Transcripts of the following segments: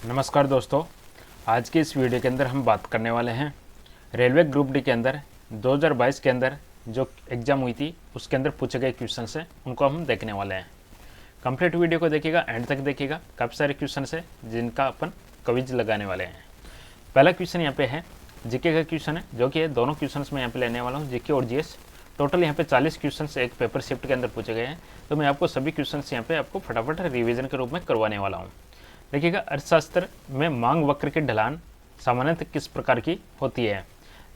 नमस्कार दोस्तों, आज की इस वीडियो के अंदर हम बात करने वाले हैं रेलवे ग्रुप डी के अंदर 2022 के अंदर जो एग्ज़ाम हुई थी उसके अंदर पूछे गए क्वेश्चन हैं उनको हम देखने वाले हैं। कंप्लीट वीडियो को देखिएगा, एंड तक देखिएगा। काफ़ी सारे क्वेश्चन है जिनका अपन क्विज लगाने वाले हैं। पहला क्वेश्चन यहाँ पे है जीके का क्वेश्चन है, जो कि दोनों क्वेश्चन मैं यहाँ पे लेने वाला हूँ, जीके और जीएस। टोटल यहाँ पे 40 क्वेश्चन एक पेपर शिफ्ट के अंदर पूछे गए हैं, तो मैं आपको सभी क्वेश्चन यहाँ पे आपको फटाफट रिवीजन के रूप में करवाने वाला हूँ। देखिएगा, अर्थशास्त्र में मांग वक्र की ढलान सामान्यतः किस प्रकार की होती है।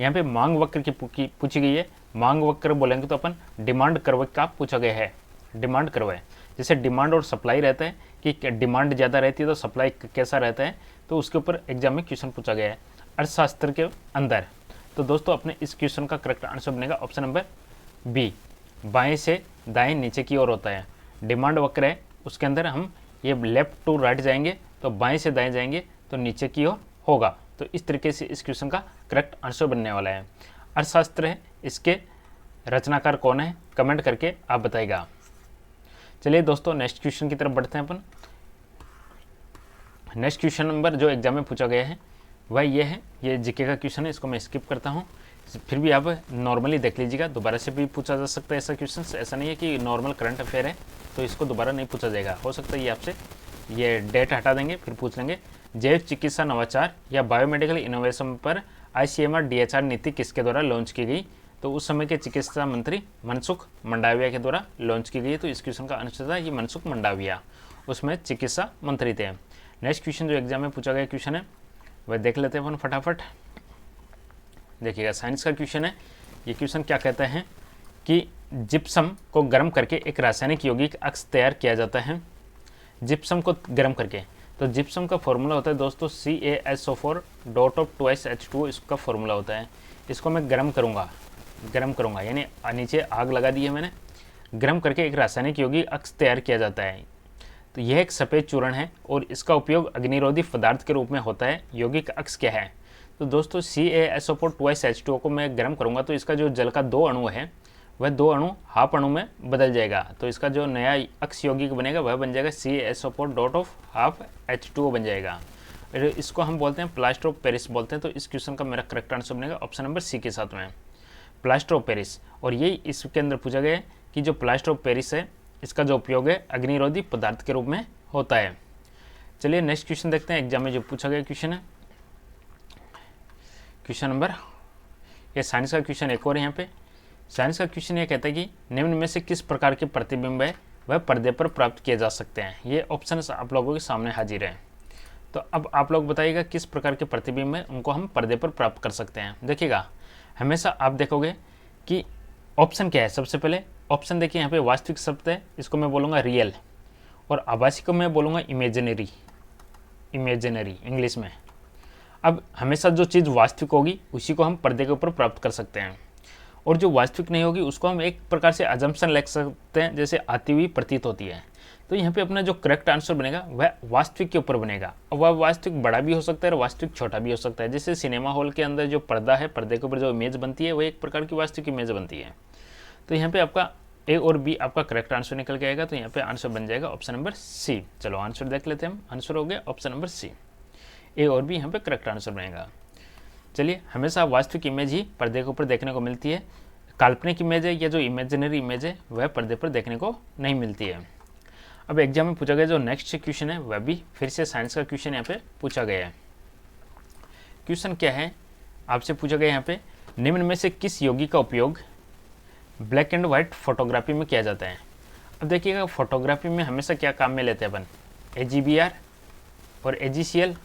यहाँ पे मांग वक्र की पूछी गई है। मांग वक्र बोलेंगे तो अपन डिमांड कर्व का पूछा गया है। डिमांड कर्व है, जैसे डिमांड और सप्लाई रहता है कि डिमांड ज़्यादा रहती है तो सप्लाई कैसा रहता है, तो उसके ऊपर एग्जाम में क्वेश्चन पूछा गया है अर्थशास्त्र के अंदर। तो दोस्तों, अपने इस क्वेश्चन का करेक्ट आंसर बनेगा ऑप्शन नंबर बी, बाएं से दाएं नीचे की ओर होता है। डिमांड वक्र है, उसके अंदर हम ये लेफ्ट टू राइट जाएंगे तो बाएं से दाएं जाएंगे तो नीचे की ओर होगा। तो इस तरीके से इस क्वेश्चन का करेक्ट आंसर बनने वाला है। अर्थशास्त्र है, इसके रचनाकार कौन है, कमेंट करके आप बताइएगा। चलिए दोस्तों, नेक्स्ट क्वेश्चन की तरफ बढ़ते हैं अपन। नेक्स्ट क्वेश्चन नंबर जो एग्जाम में पूछा गया है वह ये है, ये जीके का क्वेश्चन है, इसको मैं स्किप करता हूँ। फिर भी आप नॉर्मली देख लीजिएगा, दोबारा से भी पूछा जा सकता है ऐसा क्वेश्चन। ऐसा नहीं है कि नॉर्मल करंट अफेयर है तो इसको दोबारा नहीं पूछा जाएगा। हो सकता है ये आपसे ये डेट हटा देंगे, फिर पूछ लेंगे जैव चिकित्सा नवाचार या बायोमेडिकल इनोवेशन पर आईसीएमआर डीएचआर नीति किसके द्वारा लॉन्च की गई। तो उस समय के चिकित्सा मंत्री मनसुख मंडाविया के द्वारा लॉन्च की गई। तो इस क्वेश्चन का आंसर था ये मनसुख मंडाविया, उसमें चिकित्सा मंत्री थे। नेक्स्ट क्वेश्चन जो एग्जाम में पूछा गया क्वेश्चन है वह देख लेते हैं अपन फटाफट। देखिएगा, साइंस का क्वेश्चन है। ये क्वेश्चन क्या कहता है कि जिप्सम को गर्म करके एक रासायनिक यौगिक अक्ष तैयार किया जाता है। जिप्सम को गर्म करके, तो जिप्सम का फॉर्मूला होता है दोस्तों CaSO4 डॉट ऑफ 2H2O, इसका फॉर्मूला होता है। इसको मैं गर्म करूँगा यानी नीचे आग लगा दी है मैंने, गर्म करके एक रासायनिक यौगिक अक्ष तैयार किया जाता है। तो यह एक सफ़ेद चूर्ण है और इसका उपयोग अग्निरोधी पदार्थ के रूप में होता है। यौगिक अक्ष क्या है, तो दोस्तों CaSO4 2H2O को मैं गर्म करूँगा तो इसका जो जल का 2 अणु है वह 2 अणु हाफ अणु में बदल जाएगा। तो इसका जो नया अक्ष यौगिक बनेगा वह बन जाएगा CaSO4 dot of half H2O बन जाएगा। इसको हम बोलते हैं प्लास्टर ऑफ पेरिस बोलते हैं। तो इस क्वेश्चन का मेरा करेक्ट आंसर बनेगा ऑप्शन नंबर सी के साथ में, प्लास्टर ऑफ पेरिस। और यही इसके अंदर पूछा गया है कि जो प्लास्टर ऑफ पेरिस है इसका जो उपयोग है अग्निरोधी पदार्थ के रूप में होता है। चलिए नेक्स्ट क्वेश्चन देखते हैं, एग्जाम में जो पूछा गया क्वेश्चन है। क्वेश्चन नंबर, ये साइंस का क्वेश्चन एक और यहाँ पे। साइंस का क्वेश्चन ये कहता है कि निम्न में से किस प्रकार के प्रतिबिंब है वह पर्दे पर प्राप्त किए जा सकते हैं। ये ऑप्शन आप लोगों के सामने हाजिर है। तो अब आप लोग बताइएगा किस प्रकार के प्रतिबिंब है उनको हम पर्दे पर प्राप्त कर सकते हैं। देखिएगा, हमेशा आप देखोगे कि ऑप्शन क्या है। सबसे पहले ऑप्शन देखिए, यहाँ पे वास्तविक शब्द है, इसको मैं बोलूँगा रियल, और आभासी को मैं बोलूँगा इमेजिनरी इंग्लिश में। अब हमेशा जो चीज़ वास्तविक होगी उसी को हम पर्दे के ऊपर प्राप्त कर सकते हैं, और जो वास्तविक नहीं होगी उसको हम एक प्रकार से अजम्पशन लिख सकते हैं, जैसे आती हुई प्रतीत होती है। तो यहाँ पे अपना जो करेक्ट आंसर बनेगा वह वास्तविक के ऊपर बनेगा, और वह वास्तविक बड़ा भी हो सकता है और वास्तविक छोटा भी हो सकता है। जैसे सिनेमा हॉल के अंदर जो पर्दा है, पर्दे के ऊपर जो इमेज बनती है वह एक प्रकार की वास्तविक इमेज बनती है। तो यहाँ पे आपका ए और बी आपका करेक्ट आंसर निकल के आएगा। तो यहाँ पे आंसर बन जाएगा ऑप्शन नंबर सी। चलो आंसर देख लेते हैं हम। आंसर हो गया ऑप्शन नंबर सी, ए और बी यहाँ पे करेक्ट आंसर बनेगा। चलिए, हमेशा वास्तविक इमेज ही पर्दे के ऊपर देखने को मिलती है, काल्पनिक इमेज है या जो इमेजिनरी इमेज है वह पर्दे पर देखने को नहीं मिलती है। अब एग्जाम में पूछा गया जो नेक्स्ट क्वेश्चन है वह भी फिर से साइंस का क्वेश्चन यहाँ पे पूछा गया है। क्वेश्चन क्या है, आपसे पूछा गया यहाँ पे निम्न में से किस यौगिक का उपयोग ब्लैक एंड व्हाइट फोटोग्राफी में किया जाता है। अब देखिएगा, फोटोग्राफी में हमेशा क्या काम में लेते हैं अपन, AGBR और AGCL,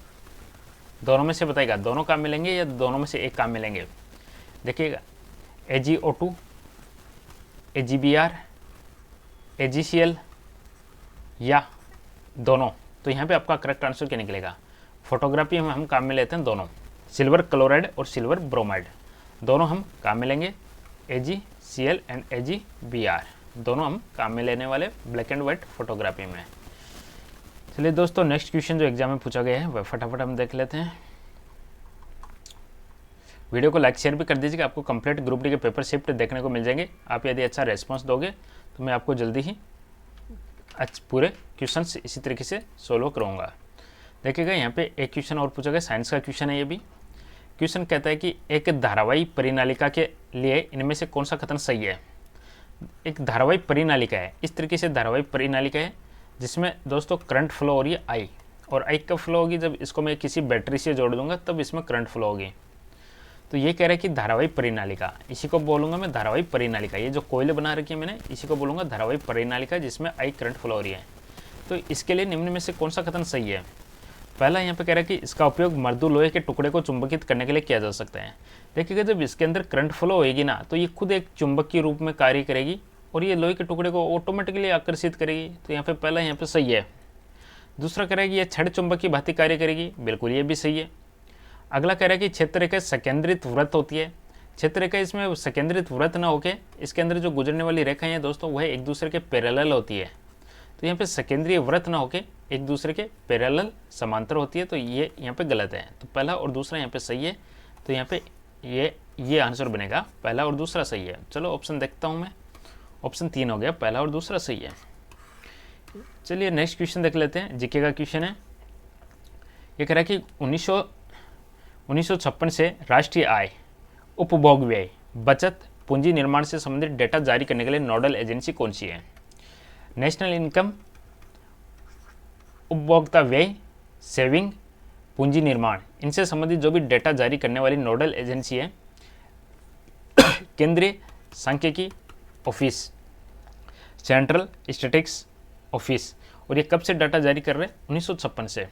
दोनों में से बताइएगा, दोनों काम मिलेंगे या दोनों में से एक काम मिलेंगे। देखिएगा, AgO2, AGBR, AGCL या दोनों। तो यहाँ पे आपका करेक्ट आंसर क्या निकलेगा, फोटोग्राफी में हम काम में लेते हैं दोनों, सिल्वर क्लोराइड और सिल्वर ब्रोमाइड, दोनों हम काम में लेंगे। AGCL एंड AGBR दोनों हम काम में लेने वाले ब्लैक एंड व्हाइट फोटोग्राफी में। चलिए दोस्तों, नेक्स्ट क्वेश्चन जो एग्जाम में पूछा गया है वह फटाफट हम देख लेते हैं। वीडियो को लाइक शेयर भी कर दीजिएगा, आपको कंप्लीट ग्रुप डी के पेपर शिफ्ट देखने को मिल जाएंगे। आप यदि अच्छा रेस्पॉन्स दोगे तो मैं आपको जल्दी ही पूरे क्वेश्चंस इसी तरीके से सोल्व कराऊंगा। देखिएगा यहाँ पे एक क्वेश्चन और पूछा गया, साइंस का क्वेश्चन है ये भी। क्वेश्चन कहता है कि एक धारावाहिक परिनालिका के लिए इनमें से कौन सा कथन सही है। एक धारावाहिक परिनालिका है, इस तरीके से धारावाहिक परिनालिका है जिसमें दोस्तों करंट फ्लो हो रही है आई, और आई कब फ्लो होगी, जब इसको मैं किसी बैटरी से जोड़ दूंगा तब इसमें करंट फ्लो होगी। तो ये कह रहा है कि धारावाहिक परिनालिका, इसी को बोलूंगा मैं धारावाहिक परिनालिका। ये जो कोयले बना रखी है मैंने, इसी को बोलूंगा धारावाहिक परिनालिका जिसमें आई करंट फ्लो हो रही है। तो इसके लिए निम्न में से कौन सा कथन सही है। पहला यहाँ पे कह रहा है कि इसका उपयोग मृदु लोहे के टुकड़े को चुंबकित करने के लिए किया जा सकता है। देखिएगा जब इसके अंदर करंट फ्लो होएगी ना, तो ये खुद एक चुंबक के रूप में कार्य करेगी और ये लोहे के टुकड़े को ऑटोमेटिकली आकर्षित करेगी। तो यहाँ पे पहला यहाँ पे सही है। दूसरा कह रहा है कि यह छड़ चुंबक की भांति कार्य करेगी, बिल्कुल ये भी सही है। अगला कह रहा है कि क्षेत्र रेखा सकेंद्रित वृत्त होती है। क्षेत्र रेखा इसमें सकेंद्रित वृत्त ना होके इसके अंदर जो गुजरने वाली रेखाएं हैं दोस्तों वह एक दूसरे के पैरेलल होती है। तो यहाँ पे सकेंद्रीय वृत्त ना होके एक दूसरे के पैरेलल समांतर होती है, तो ये यहाँ पे गलत है। तो पहला और दूसरा यहाँ पे सही है, तो यहाँ पे ये आंसर बनेगा, पहला और दूसरा सही है। चलो ऑप्शन देखता हूँ मैं, ऑप्शन 3 हो गया, पहला और दूसरा सही है। चलिए नेक्स्ट क्वेश्चन देख लेते हैं, जीके का क्वेश्चन है। ये कह रहा है कि 1956 से राष्ट्रीय आय, उपभोग व्यय, बचत, पूंजी निर्माण से संबंधित डेटा जारी करने के लिए नोडल एजेंसी कौन सी है। नेशनल इनकम, उपभोक्ता व्यय, सेविंग, पूंजी निर्माण, इनसे संबंधित जो भी डेटा जारी करने वाली नोडल एजेंसी है केंद्रीय सांख्यिकी ऑफिस, सेंट्रल स्टैटिस्टिक्स ऑफिस। और ये कब से डाटा जारी कर रहे हैं, 1956 से।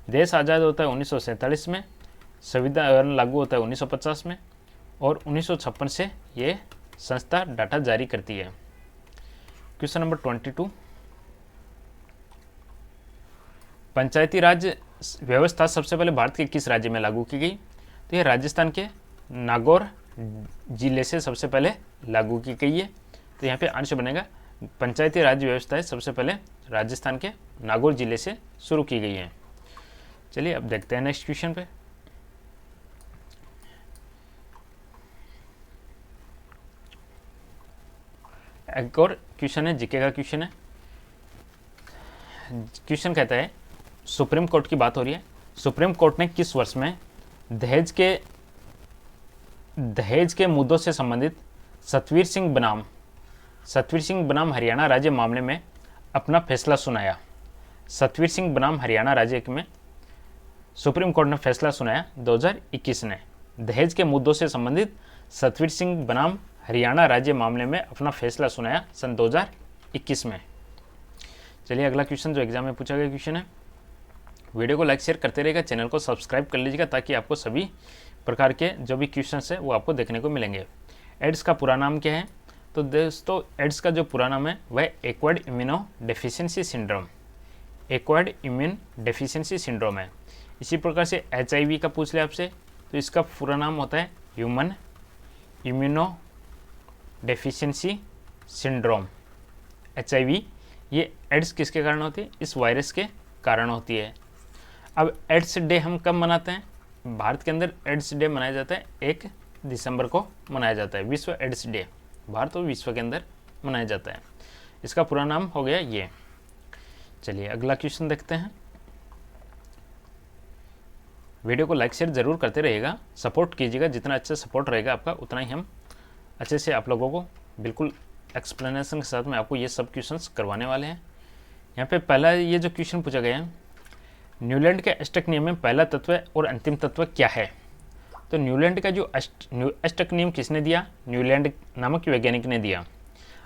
देश आज़ाद होता है 1947 में, संविधान लागू होता है 1950 में, और 1956 से ये संस्था डाटा जारी करती है। क्वेश्चन नंबर 22, पंचायती राज व्यवस्था सबसे पहले भारत के किस राज्य में लागू की गई। तो ये राजस्थान के नागौर जिले से सबसे पहले लागू की गई है। तो यहाँ पे आंसर बनेगा पंचायती राज व्यवस्था सबसे पहले राजस्थान के नागौर जिले से शुरू की गई है। चलिए अब देखते हैं नेक्स्ट क्वेश्चन पे। एक और क्वेश्चन है, जीके का क्वेश्चन है। क्वेश्चन कहता है, सुप्रीम कोर्ट की बात हो रही है। सुप्रीम कोर्ट ने किस वर्ष में दहेज के मुद्दों से संबंधित सतवीर सिंह बनाम हरियाणा राज्य मामले में अपना फैसला सुनाया। सतवीर सिंह बनाम हरियाणा राज्य में सुप्रीम कोर्ट ने फैसला सुनाया 2021 ने। दहेज के मुद्दों से संबंधित सतवीर सिंह बनाम हरियाणा राज्य मामले में अपना फैसला सुनाया सन 2021 में। चलिए अगला क्वेश्चन जो एग्जाम में पूछा गया क्वेश्चन है। वीडियो को लाइक शेयर करते रहेगा, चैनल को सब्सक्राइब कर लीजिएगा ताकि आपको सभी प्रकार के जो भी क्वेश्चंस है वो आपको देखने को मिलेंगे। एड्स का पूरा नाम क्या है। तो दोस्तों एड्स का जो पूरा नाम है वह acquired immuno deficiency syndrome, acquired immune deficiency syndrome है। इसी प्रकार से HIV का पूछ ले आपसे, तो इसका पूरा नाम होता है human immuno deficiency syndrome, HIV। ये एड्स किसके कारण होती है, इस वायरस के कारण होती है। अब एड्स डे हम कब मनाते हैं, भारत के अंदर एड्स डे मनाया जाता है 1 दिसंबर को मनाया जाता है, विश्व एड्स डे, भारत और विश्व के अंदर मनाया जाता है। इसका पूरा नाम हो गया ये। चलिए अगला क्वेश्चन देखते हैं। वीडियो को लाइक शेयर जरूर करते रहिएगा, सपोर्ट कीजिएगा, जितना अच्छा सपोर्ट रहेगा आपका उतना ही हम अच्छे से आप लोगों को बिल्कुल एक्सप्लेनेशन के साथ में आपको ये सब क्वेश्चंस करवाने वाले हैं। यहाँ पे पहला ये जो क्वेश्चन पूछा गया है, न्यूलैंड के अष्टक नियम में पहला तत्व और अंतिम तत्व क्या है। तो न्यूलैंड का जो अष्टक नियम किसने दिया, न्यूलैंड नामक वैज्ञानिक ने दिया।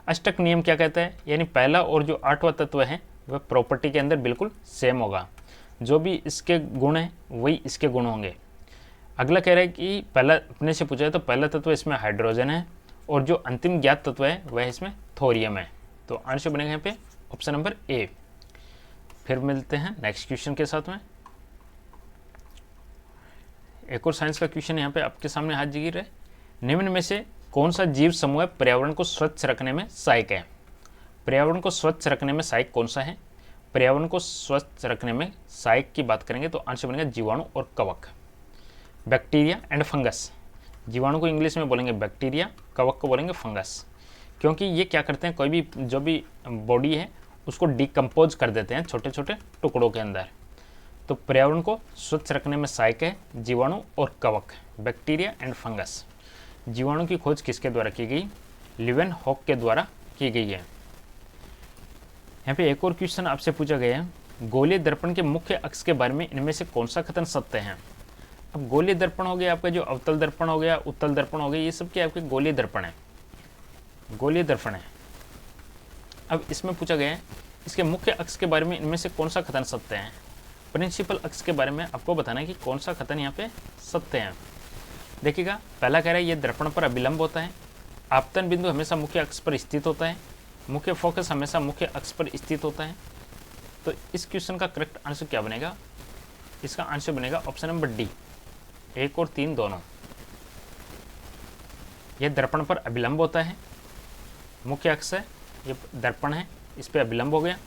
अष्टक नियम क्या कहता है, यानी पहला और जो 8वां तत्व है वह प्रॉपर्टी के अंदर बिल्कुल सेम होगा, जो भी इसके गुण हैं वही इसके गुण होंगे। अगला कह रहा है कि पहला अपने से पूछा है तो पहला तत्व इसमें हाइड्रोजन है और जो अंतिम ज्ञात तत्व है वह इसमें थोरियम है। तो आंसर बनेगा यहाँ पे ऑप्शन नंबर A। फिर मिलते हैं नेक्स्ट क्वेश्चन के साथ में। एक और साइंस का क्वेश्चन यहाँ पे आपके सामने हाथ गिर है। निम्न में से कौन सा जीव समूह पर्यावरण को स्वच्छ रखने में सहायक है। पर्यावरण को स्वच्छ रखने में सहायक कौन सा है। पर्यावरण को स्वच्छ रखने में सहायक की बात करेंगे तो आंसर बनेगा जीवाणु और कवक, बैक्टीरिया एंड फंगस। जीवाणु को इंग्लिश में बोलेंगे बैक्टीरिया, कवक को बोलेंगे फंगस, क्योंकि ये क्या करते हैं, कोई भी जो भी बॉडी है उसको डिकम्पोज कर देते हैं छोटे छोटे टुकड़ों के अंदर। तो पर्यावरण को स्वच्छ रखने में सहायक है जीवाणु और कवक, बैक्टीरिया एंड फंगस। जीवाणु की खोज किसके द्वारा की गई? लिवेन हॉक के द्वारा की गई है। यहाँ पे एक और क्वेश्चन आपसे पूछा गया है, गोलीय दर्पण के मुख्य अक्ष के बारे में इनमें से कौन सा कथन सत्य है? अब गोलीय दर्पण हो गया आपका, जो अवतल दर्पण हो गया, उत्तल दर्पण हो गया, ये सब क्या आपके गोलीय दर्पण है, गोलीय दर्पण है। अब इसमें पूछा गया है इसके मुख्य अक्ष के बारे में इनमें से कौन सा कथन सत्य है? प्रिंसिपल अक्ष के बारे में आपको बताना है कि कौन सा कथन यहाँ पे सत्य है। देखिएगा, पहला कह रहा है ये दर्पण पर अभिलंब होता है, आपतन बिंदु हमेशा मुख्य अक्ष पर स्थित होता है, मुख्य फोकस हमेशा मुख्य अक्ष पर स्थित होता है। तो इस क्वेश्चन का करेक्ट आंसर क्या बनेगा? इसका आंसर बनेगा ऑप्शन नंबर डी, 1 और 3 दोनों। यह दर्पण पर अभिलंब होता है, मुख्य अक्ष है, ये दर्पण है, इस पर अभिलंब हो गया,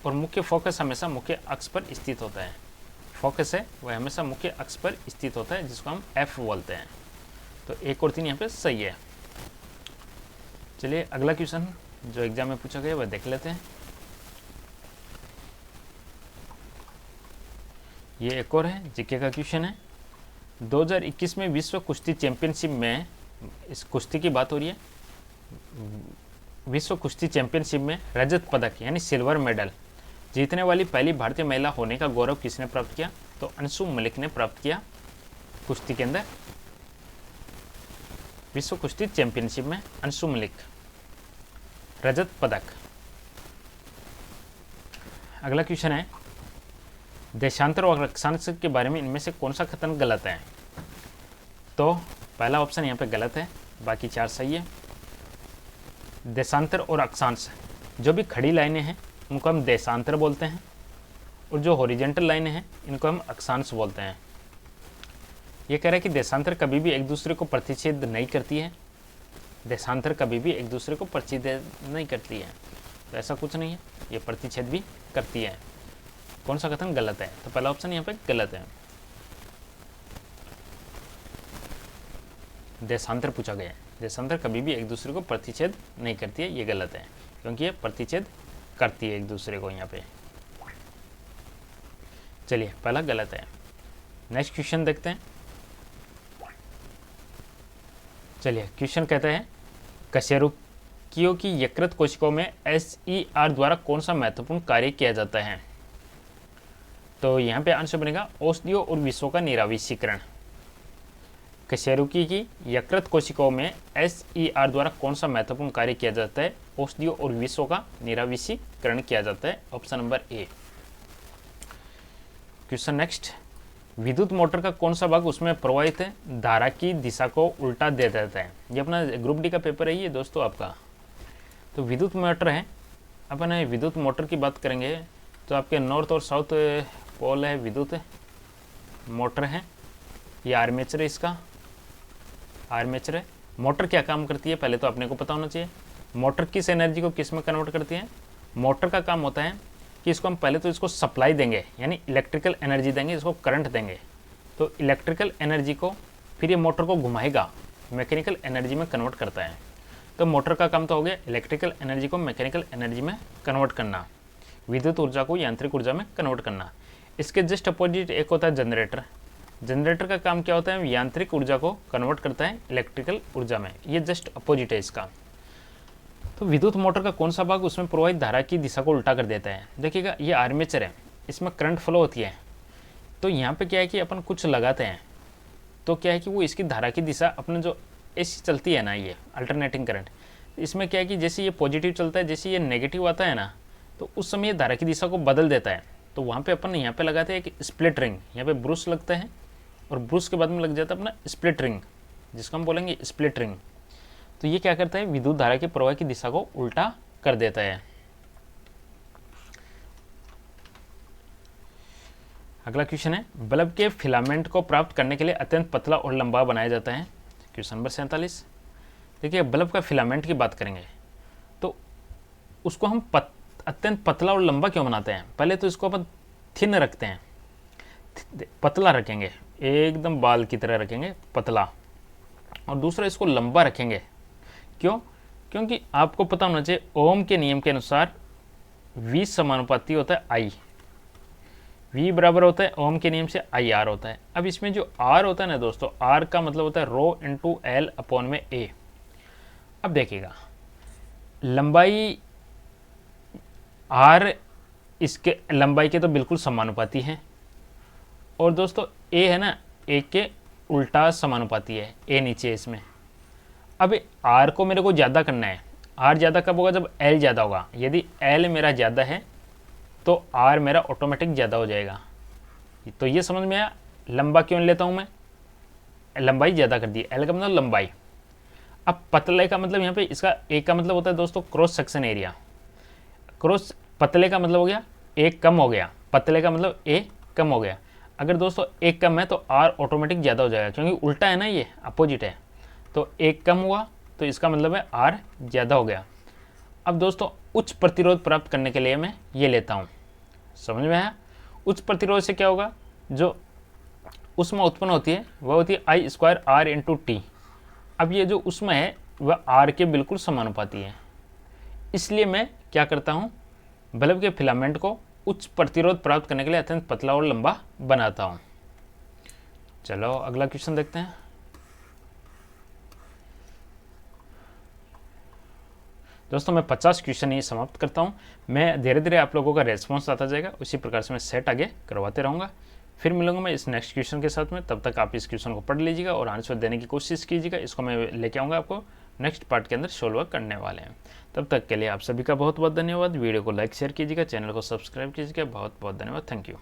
और मुख्य फोकस हमेशा मुख्य अक्ष पर स्थित होता है। फोकस है वह हमेशा मुख्य अक्ष पर स्थित होता है, जिसको हम एफ बोलते हैं। तो 1 और 3 यहाँ पे सही है। चलिए अगला क्वेश्चन जो एग्जाम में पूछा गया वह देख लेते हैं। ये एक और है, जीके का क्वेश्चन है। 2021 में विश्व कुश्ती चैंपियनशिप में, इस कुश्ती की बात हो रही है, विश्व कुश्ती चैंपियनशिप में रजत पदक यानी सिल्वर मेडल जीतने वाली पहली भारतीय महिला होने का गौरव किसने प्राप्त किया? तो अंशु मलिक ने प्राप्त किया कुश्ती के अंदर, विश्व कुश्ती चैंपियनशिप में अंशु मलिक, रजत पदक। अगला क्वेश्चन है, देशांतर और अक्षांश के बारे में इनमें से कौन सा कथन गलत है? तो पहला ऑप्शन यहाँ पे गलत है, बाकी 4 सही है। देशांतर और अक्षांश, जो भी खड़ी लाइनें हैं उनको हम देशांतर बोलते हैं, और जो हॉरिजेंटल लाइनें हैं इनको हम अक्षांश बोलते हैं। ये कह रहा है कि देशांतर कभी भी एक दूसरे को प्रतिच्छेद नहीं करती है, देशांतर कभी भी एक दूसरे को प्रतिच्छेद नहीं करती है, तो ऐसा कुछ नहीं है, ये प्रतिच्छेद भी करती है। कौन सा कथन गलत है? तो पहला ऑप्शन यहाँ पे गलत है। देशांतर पूछा गया है, देशांतर कभी भी एक दूसरे को प्रतिच्छेद नहीं करती है, ये गलत है, क्योंकि ये प्रतिच्छेद करती है एक दूसरे को यहाँ पे। चलिए पहला गलत है। नेक्स्ट क्वेश्चन देखते हैं। चलिए क्वेश्चन कहता है, कशेरुकियों की यकृत कोशिकाओं में SER द्वारा कौन सा महत्वपूर्ण कार्य किया जाता है? तो यहाँ पे आंसर बनेगा औषधियों और विषों का निराविषीकरण। कशेरुकी की यकृत कोशिकाओं में SER द्वारा कौन सा महत्वपूर्ण कार्य किया जाता है? औषधियों और विषों का निराविषीकरण किया जाता है, option number A. Question next, विद्युत मोटर का कौन सा भाग उसमें प्रवाहित धारा की दिशा को उल्टा दे देता है? ये अपना ग्रुप डी का पेपर है ये दोस्तों आपका। तो विद्युत मोटर है, अपन विद्युत मोटर की बात करेंगे तो आपके नॉर्थ और साउथ पोल है, विद्युत मोटर है, ये आर्मेचर है, इसका आर्मेचर है। मोटर क्या काम करती है पहले तो अपने को पता होना चाहिए। मोटर किस एनर्जी को किस में कन्वर्ट करती है? मोटर का काम होता है कि इसको हम पहले तो इसको सप्लाई देंगे, यानी इलेक्ट्रिकल एनर्जी देंगे, इसको करंट देंगे, तो इलेक्ट्रिकल एनर्जी को फिर ये मोटर को घुमाएगा, मैकेनिकल एनर्जी में कन्वर्ट करता है। तो मोटर का काम तो हो गया इलेक्ट्रिकल एनर्जी को मैकेनिकल एनर्जी में कन्वर्ट करना, विद्युत ऊर्जा को यांत्रिक ऊर्जा में कन्वर्ट करना। इसके जस्ट अपोजिट एक होता है जनरेटर। जनरेटर का काम क्या होता है? यांत्रिक ऊर्जा को कन्वर्ट करता है इलेक्ट्रिकल ऊर्जा में, ये जस्ट अपोजिट है इसका। तो विद्युत मोटर का कौन सा भाग उसमें प्रवाहित धारा की दिशा को उल्टा कर देता है? देखिएगा, ये आर्मेचर है, इसमें करंट फ्लो होती है। तो यहाँ पे क्या है कि अपन कुछ लगाते हैं तो क्या है कि वो इसकी धारा की दिशा अपने जो ऐसी चलती है ना, ये अल्टरनेटिंग करंट, इसमें क्या है कि जैसे ये पॉजिटिव चलता है, जैसे ये नेगेटिव आता है ना, तो उस समय ये धारा की दिशा को बदल देता है। तो वहाँ पे अपन यहाँ पे लगाते हैं एक स्प्लिट रिंग, यहाँ पे ब्रूस लगता है और ब्रूस के बाद में लग जाता है अपना स्प्लिट रिंग, जिसको हम बोलेंगे स्प्लिट रिंग। तो ये क्या करता है? विद्युत धारा के प्रवाह की दिशा को उल्टा कर देता है। अगला क्वेश्चन है, बल्ब के फिलामेंट को प्राप्त करने के लिए अत्यंत पतला और लंबा बनाया जाता है। Question number 47। देखिए, बल्ब का फिलामेंट की बात करेंगे तो उसको हम अत्यंत पतला और लंबा क्यों बनाते हैं? पहले तो इसको अपन थिन रखते हैं, पतला रखेंगे, एकदम बाल की तरह रखेंगे पतला, और दूसरा इसको लंबा रखेंगे। क्यों? क्योंकि आपको पता होना चाहिए ओम के नियम के अनुसार V समानुपाती होता है I। V बराबर होता है ओम के नियम से आई आर होता है। अब इसमें जो R होता है ना दोस्तों, R का मतलब होता है रो इंटू एल अपॉन में ए। अब देखिएगा लंबाई R इसके लंबाई के तो बिल्कुल समानुपाती है, और दोस्तों A है ना, A के उल्टा समानुपाती है, A नीचे है इसमें। अब R को मेरे को ज़्यादा करना है। R ज़्यादा कब होगा? जब L ज़्यादा होगा। यदि L मेरा ज़्यादा है तो R मेरा ऑटोमेटिक ज़्यादा हो जाएगा। तो ये समझ में आया लंबा क्यों लेता हूँ मैं, लंबाई ज़्यादा कर दी, L का मतलब लंबाई। अब पतले का मतलब यहाँ पे इसका एक का मतलब होता है दोस्तों क्रॉस सेक्शन एरिया। क्रॉस पतले का मतलब हो गया एक कम हो गया, पतले का मतलब ए कम हो गया। अगर दोस्तों एक कम है तो R ऑटोमेटिक ज़्यादा हो जाएगा, क्योंकि उल्टा है ना, ये अपोजिट है। तो एक कम हुआ तो इसका मतलब है R ज़्यादा हो गया। अब दोस्तों उच्च प्रतिरोध प्राप्त करने के लिए मैं ये लेता हूँ, समझ में आया? उच्च प्रतिरोध से क्या होगा, जो ऊष्मा उत्पन्न होती है वह होती है आई स्क्वायर आर इंटू टी। अब ये जो ऊष्मा है वह आर के बिल्कुल समानुपाती है, इसलिए मैं क्या करता हूँ, बल्ब के फिलामेंट को उच्च प्रतिरोध प्राप्त करने के लिए अत्यंत पतला और लंबा बनाता हूँ। चलो अगला क्वेश्चन देखते हैं। दोस्तों मैं 50 क्वेश्चन ही समाप्त करता हूँ। मैं धीरे धीरे आप लोगों का रेस्पॉन्स आता जाएगा, उसी प्रकार से मैं सेट आगे करवाते रहूँगा। फिर मिलूंगा मैं इस नेक्स्ट क्वेश्चन के साथ में। तब तक आप इस क्वेश्चन को पढ़ लीजिएगा और आंसर देने की कोशिश कीजिएगा। इसको मैं लेके आऊँगा आपको नेक्स्ट पार्ट के अंदर सोल्व करने वाले हैं। तब तक के लिए आप सभी का बहुत बहुत धन्यवाद। वीडियो को लाइक शेयर कीजिएगा, चैनल को सब्सक्राइब कीजिएगा। बहुत बहुत धन्यवाद। Thank you.